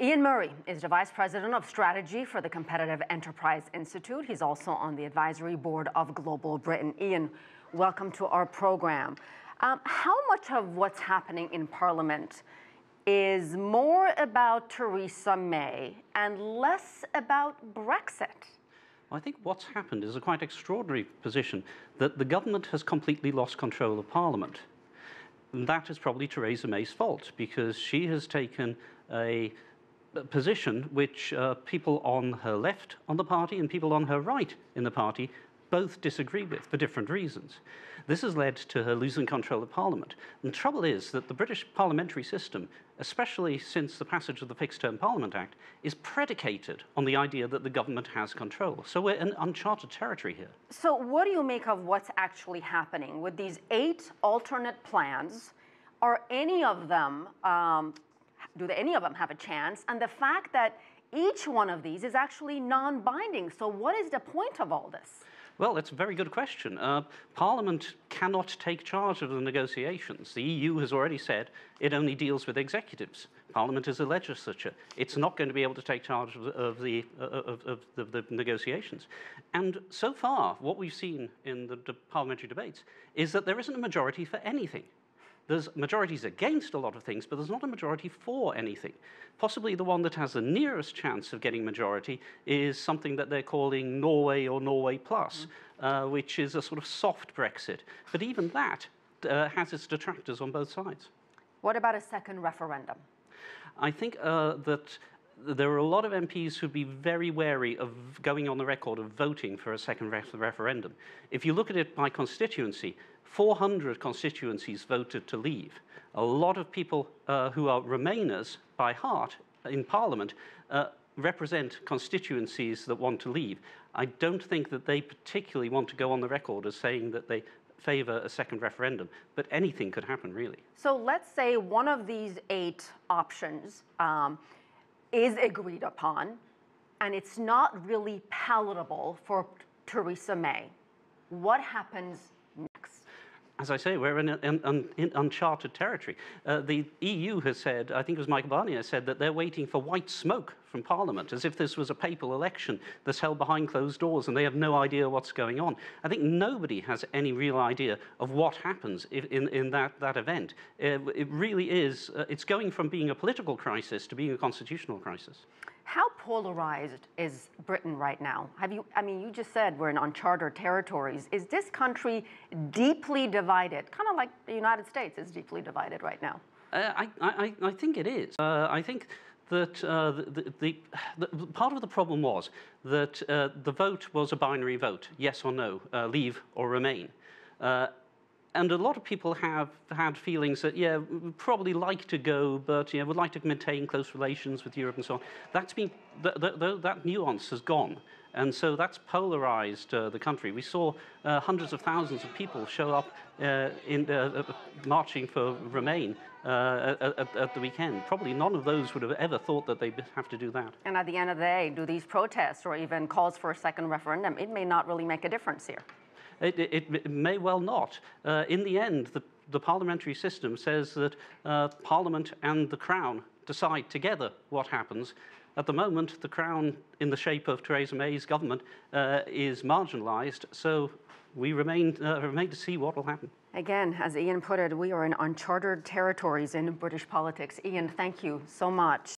Iain Murray is the Vice President of Strategy for the Competitive Enterprise Institute. He's also on the advisory board of Global Britain. Iain, welcome to our program. How much of what's happening in Parliament is more about Theresa May and less about Brexit? I think what's happened is a quite extraordinary position that the government has completely lost control of Parliament. And that is probably Theresa May's fault, because she has taken a position which people on her left on the party and people on her right in the party both disagree with for different reasons. This has led to her losing control of Parliament. And the trouble is that the British parliamentary system, especially since the passage of the Fixed Term Parliament Act, is predicated on the idea that the government has control. So we're in uncharted territory here. So what do you make of what's actually happening with these 8 alternate plans? Are any of them do any of them have a chance? And the fact that each one of these is actually non-binding. So what is the point of all this? Well, that's a very good question. Parliament cannot take charge of the negotiations. The EU has already said it only deals with executives. Parliament is a legislature. It's not going to be able to take charge of the negotiations. And so far, what we've seen in the parliamentary debates is that there isn't a majority for anything. There's majorities against a lot of things, but there's not a majority for anything. Possibly the one that has the nearest chance of getting majority is something that they're calling Norway or Norway Plus, which is a sort of soft Brexit. But even that has its detractors on both sides. What about a second referendum? I think that there are a lot of MPs who'd be very wary of going on the record of voting for a second referendum. If you look at it by constituency, 400 constituencies voted to leave. A lot of people who are Remainers by heart in Parliament represent constituencies that want to leave. I don't think that they particularly want to go on the record as saying that they favour a second referendum, but anything could happen, really. So let's say one of these 8 options is agreed upon, and it's not really palatable for Theresa May. What happens next? As I say, we're in uncharted territory. The EU has said, I think it was Michael Barnier said, that they're waiting for white smoke from Parliament, as if this was a papal election that's held behind closed doors and they have no idea what's going on. I think nobody has any real idea of what happens in that event. It really is, it's going from being a political crisis to being a constitutional crisis. How polarized is Britain right now? I mean, you just said we're in uncharted territories. Is this country deeply divided, kind of like the United States is deeply divided right now? I think it is. I think that the part of the problem was that the vote was a binary vote, yes or no, leave or remain. And a lot of people have had feelings that, yeah, we'd probably like to go, but would like to maintain close relations with Europe and so on. That's been, that nuance has gone. And so that's polarized the country. We saw hundreds of thousands of people show up marching for Remain at the weekend. Probably none of those would have ever thought that they'd have to do that. And at the end of the day, do these protests or even calls for a second referendum, it may not really make a difference here. It may well not. In the end, the parliamentary system says that Parliament and the Crown decide together what happens. At the moment, the Crown, in the shape of Theresa May's government, is marginalised, so we remain to see what will happen. Again, as Iain put it, we are in uncharted territories in British politics. Iain, thank you so much.